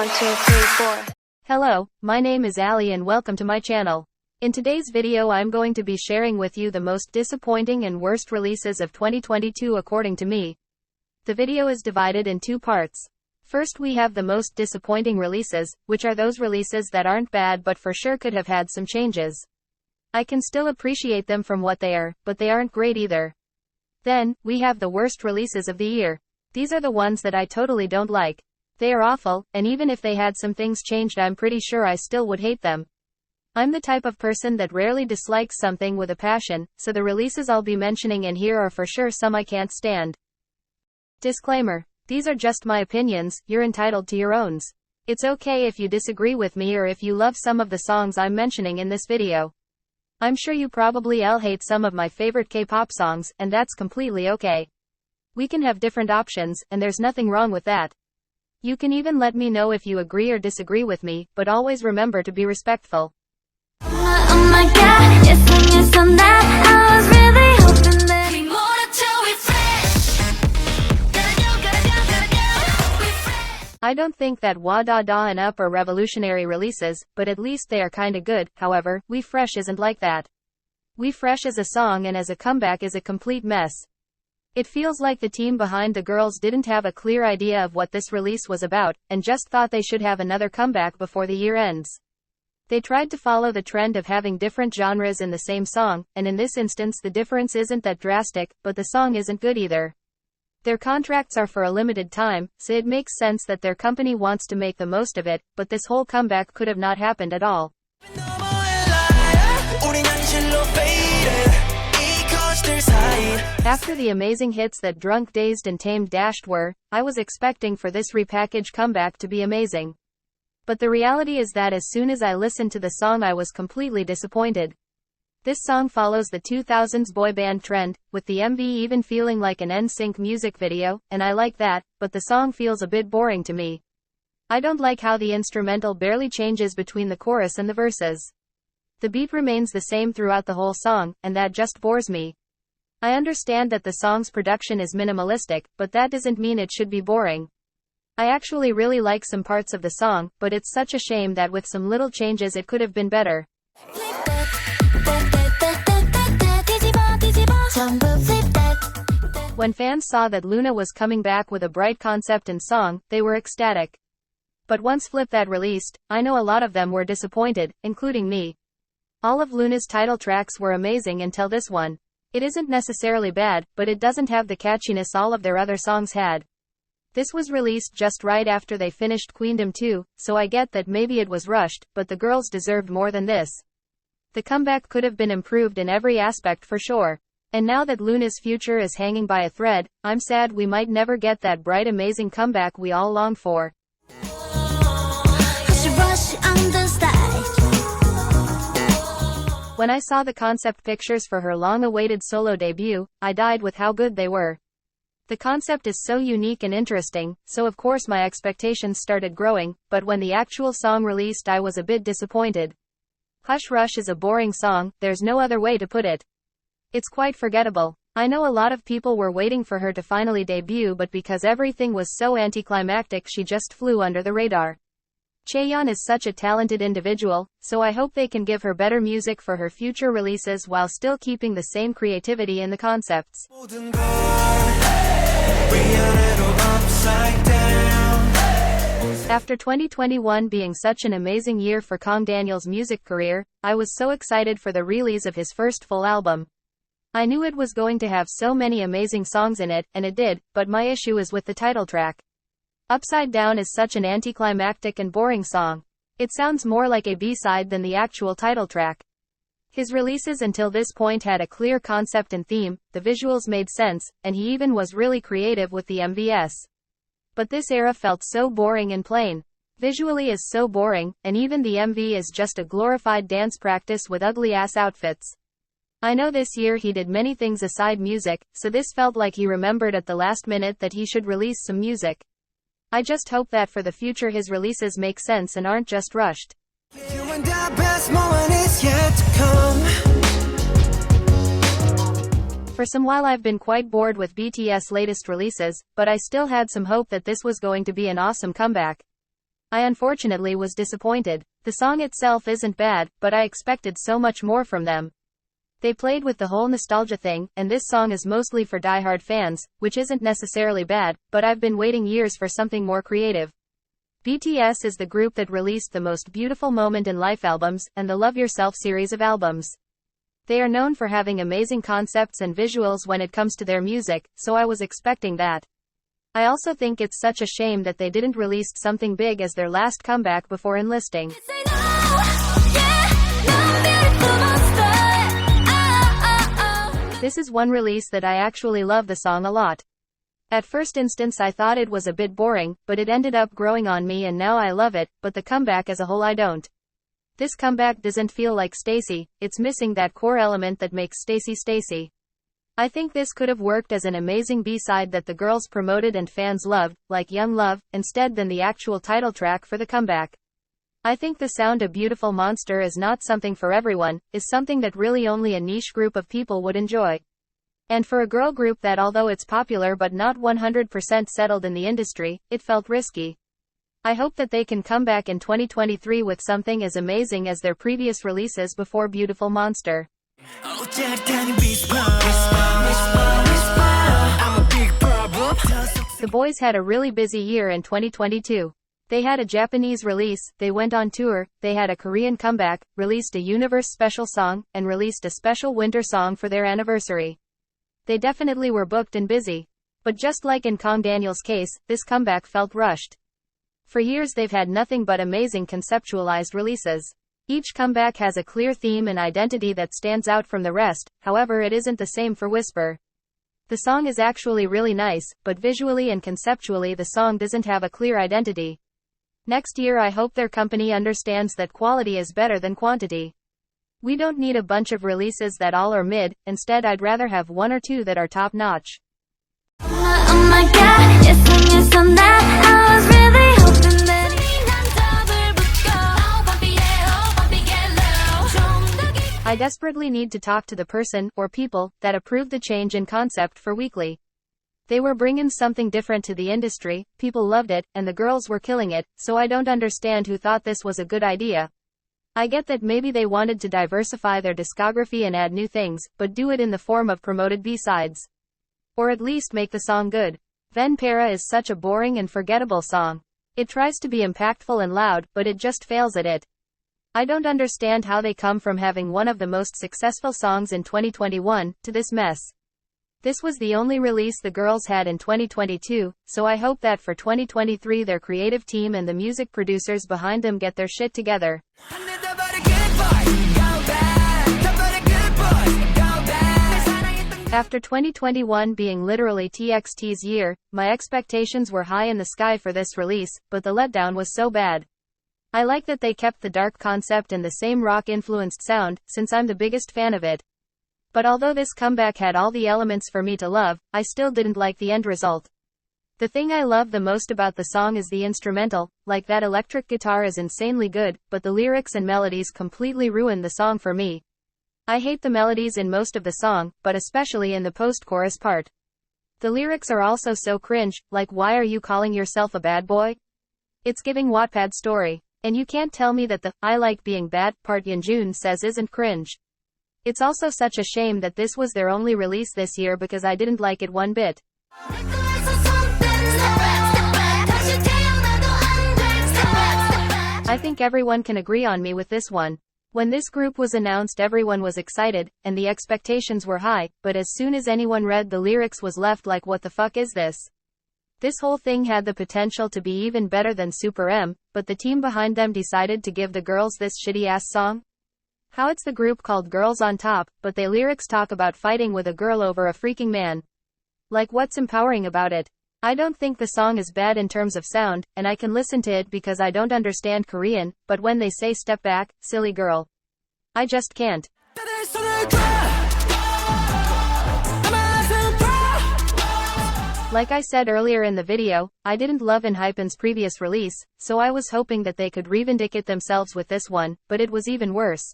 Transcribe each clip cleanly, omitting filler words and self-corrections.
1, 2, 3, 4. Hello, my name is Ali and welcome to my channel. In today's video I'm going to be sharing with you the most disappointing and worst releases of 2022 according to me. The video is divided in two parts. First we have the most disappointing releases, which are those releases that aren't bad but for sure could have had some changes. I can still appreciate them from what they are, but they aren't great either. Then, we have the worst releases of the year. These are the ones that I totally don't like. They are awful, and even if they had some things changed I'm pretty sure I still would hate them. I'm the type of person that rarely dislikes something with a passion, so the releases I'll be mentioning in here are for sure some I can't stand. Disclaimer. These are just my opinions, you're entitled to your own. It's okay if you disagree with me or if you love some of the songs I'm mentioning in this video. I'm sure you probably all hate some of my favorite K-pop songs, and that's completely okay. We can have different options, and there's nothing wrong with that. You can even let me know if you agree or disagree with me, but always remember to be respectful. Oh my god, you're singing so nice. I was really hoping that we more until we fresh. We fresh. I don't think that Wa Da Da and Up are revolutionary releases, but at least they are kinda good. However, We Fresh isn't like that. We Fresh as a song and as a comeback is a complete mess. It feels like the team behind the girls didn't have a clear idea of what this release was about, and just thought they should have another comeback before the year ends. They tried to follow the trend of having different genres in the same song, and in this instance the difference isn't that drastic, but the song isn't good either. Their contracts are for a limited time, so it makes sense that their company wants to make the most of it, but this whole comeback could have not happened at all. After the amazing hits that Drunk, Dazed and Tamed Dashed were, I was expecting for this repackaged comeback to be amazing. But the reality is that as soon as I listened to the song I was completely disappointed. This song follows the 2000s boy band trend, with the MV even feeling like an NSYNC music video, and I like that, but the song feels a bit boring to me. I don't like how the instrumental barely changes between the chorus and the verses. The beat remains the same throughout the whole song, and that just bores me. I understand that the song's production is minimalistic, but that doesn't mean it should be boring. I actually really like some parts of the song, but it's such a shame that with some little changes it could have been better. When fans saw that Luna was coming back with a bright concept and song, they were ecstatic. But once Flip that released, I know a lot of them were disappointed, including me. All of Luna's title tracks were amazing until this one. It isn't necessarily bad, but it doesn't have the catchiness all of their other songs had. This was released just right after they finished Queendom 2, so I get that maybe it was rushed, but the girls deserved more than this. The comeback could have been improved in every aspect for sure. And now that Luna's future is hanging by a thread, I'm sad we might never get that bright amazing comeback we all long for. When I saw the concept pictures for her long-awaited solo debut, I died with how good they were. The concept is so unique and interesting, so of course my expectations started growing, but when the actual song released I was a bit disappointed. Hush Rush is a boring song, there's no other way to put it. It's quite forgettable. I know a lot of people were waiting for her to finally debut, but because everything was so anticlimactic she just flew under the radar. Chaeyeon is such a talented individual, so I hope they can give her better music for her future releases while still keeping the same creativity in the concepts. After 2021 being such an amazing year for Kang Daniel's music career, I was so excited for the release of his first full album. I knew it was going to have so many amazing songs in it, and it did, but my issue is with the title track. Upside Down is such an anticlimactic and boring song. It sounds more like a B-side than the actual title track. His releases until this point had a clear concept and theme, the visuals made sense, and he even was really creative with the MVS. But this era felt so boring and plain. Visually is so boring, and even the MV is just a glorified dance practice with ugly-ass outfits. I know this year he did many things aside music, so this felt like he remembered at the last minute that he should release some music. I just hope that for the future his releases make sense and aren't just rushed. For some while I've been quite bored with BTS' latest releases, but I still had some hope that this was going to be an awesome comeback. I unfortunately was disappointed. The song itself isn't bad, but I expected so much more from them. They played with the whole nostalgia thing, and this song is mostly for diehard fans, which isn't necessarily bad, but I've been waiting years for something more creative. BTS is the group that released the Most Beautiful Moment in Life albums, and the Love Yourself series of albums. They are known for having amazing concepts and visuals when it comes to their music, so I was expecting that. I also think it's such a shame that they didn't release something big as their last comeback before enlisting. This is one release that I actually love the song a lot. At first instance I thought it was a bit boring, but it ended up growing on me and now I love it, but the comeback as a whole I don't. This comeback doesn't feel like Stacy, it's missing that core element that makes Stacy Stacy. I think this could have worked as an amazing B-side that the girls promoted and fans loved, like Young Love, instead than the actual title track for the comeback. I think the sound A Beautiful Monster is not something for everyone, is something that really only a niche group of people would enjoy. And for a girl group that although it's popular but not 100% settled in the industry, it felt risky. I hope that they can come back in 2023 with something as amazing as their previous releases before Beautiful Monster. The boys had a really busy year in 2022. They had a Japanese release, they went on tour, they had a Korean comeback, released a Universe special song, and released a special winter song for their anniversary. They definitely were booked and busy. But just like in Kang Daniel's case, this comeback felt rushed. For years they've had nothing but amazing conceptualized releases. Each comeback has a clear theme and identity that stands out from the rest, however it isn't the same for Whisper. The song is actually really nice, but visually and conceptually the song doesn't have a clear identity. Next year I hope their company understands that quality is better than quantity. We don't need a bunch of releases that all are mid, instead I'd rather have one or two that are top notch. Oh my god, 예상했어 나 I was really hoping that I desperately need to talk to the person, or people, that approved the change in concept for Weekly. They were bringing something different to the industry, people loved it, and the girls were killing it, so I don't understand who thought this was a good idea. I get that maybe they wanted to diversify their discography and add new things, but do it in the form of promoted B-sides. Or at least make the song good. Ven Para is such a boring and forgettable song. It tries to be impactful and loud, but it just fails at it. I don't understand how they come from having one of the most successful songs in 2021, to this mess. This was the only release the girls had in 2022, so I hope that for 2023 their creative team and the music producers behind them get their shit together. After 2021 being literally TXT's year, my expectations were high in the sky for this release, but the letdown was so bad. I like that they kept the dark concept and the same rock-influenced sound, since I'm the biggest fan of it. But although this comeback had all the elements for me to love, I still didn't like the end result. The thing I love the most about the song is the instrumental, like that electric guitar is insanely good, but the lyrics and melodies completely ruin the song for me. I hate the melodies in most of the song, but especially in the post-chorus part. The lyrics are also so cringe, like why are you calling yourself a bad boy? It's giving Wattpad story. And you can't tell me that the I like being bad part Yeonjun says isn't cringe. It's also such a shame that this was their only release this year because I didn't like it one bit. I think everyone can agree on me with this one. When this group was announced everyone was excited, and the expectations were high, but as soon as anyone read the lyrics was left like what the fuck is this? This whole thing had the potential to be even better than Super M, but the team behind them decided to give the girls this shitty-ass song? How it's the group called Girls on Top, but their lyrics talk about fighting with a girl over a freaking man. Like what's empowering about it? I don't think the song is bad in terms of sound, and I can listen to it because I don't understand Korean, but when they say step back, silly girl. I just can't. Like I said earlier in the video, I didn't love ENHYPEN's previous release, so I was hoping that they could revindicate themselves with this one, but it was even worse.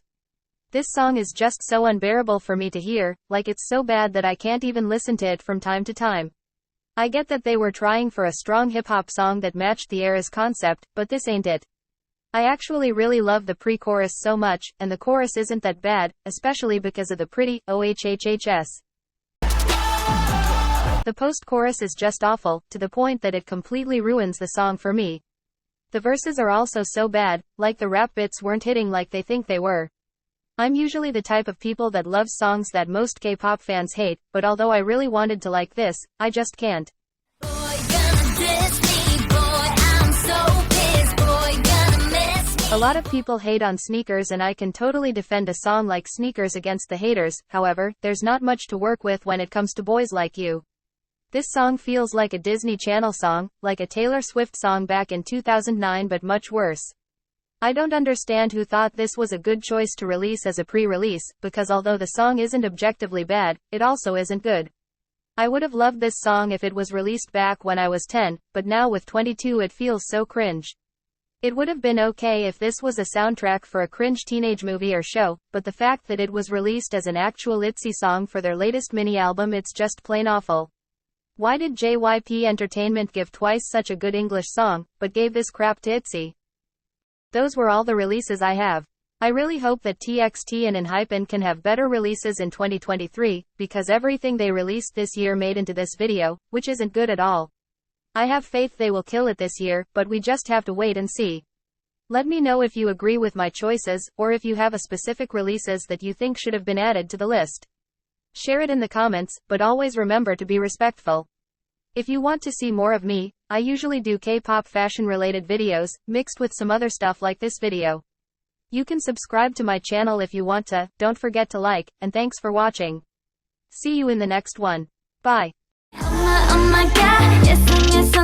This song is just so unbearable for me to hear, like it's so bad that I can't even listen to it from time to time. I get that they were trying for a strong hip-hop song that matched the era's concept, but this ain't it. I actually really love the pre-chorus so much, and the chorus isn't that bad, especially because of the pretty OHHHS. The post-chorus is just awful, to the point that it completely ruins the song for me. The verses are also so bad, like the rap bits weren't hitting like they think they were. I'm usually the type of people that loves songs that most K-pop fans hate, but although I really wanted to like this, I just can't. Boy, gonna diss me, boy, I'm so pissed, boy, gonna miss me. A lot of people hate on Sneakers, and I can totally defend a song like Sneakers against the haters. However, there's not much to work with when it comes to Boys Like You. This song feels like a Disney Channel song, like a Taylor Swift song back in 2009, but much worse. I don't understand who thought this was a good choice to release as a pre-release, because although the song isn't objectively bad, it also isn't good. I would have loved this song if it was released back when I was 10, but now with 22 it feels so cringe. It would have been okay if this was a soundtrack for a cringe teenage movie or show, but the fact that it was released as an actual ITZY song for their latest mini-album, it's just plain awful. Why did JYP Entertainment give Twice such a good English song, but gave this crap to ITZY? Those were all the releases I have. I really hope that TXT and ENHYPEN can have better releases in 2023, because everything they released this year made into this video, which isn't good at all. I have faith they will kill it this year, but we just have to wait and see. Let me know if you agree with my choices, or if you have a specific releases that you think should have been added to the list. Share it in the comments, but always remember to be respectful. If you want to see more of me, I usually do K-pop fashion related videos, mixed with some other stuff like this video. You can subscribe to my channel if you want to, don't forget to like, and thanks for watching. See you in the next one. Bye. Oh my God, yes, yes,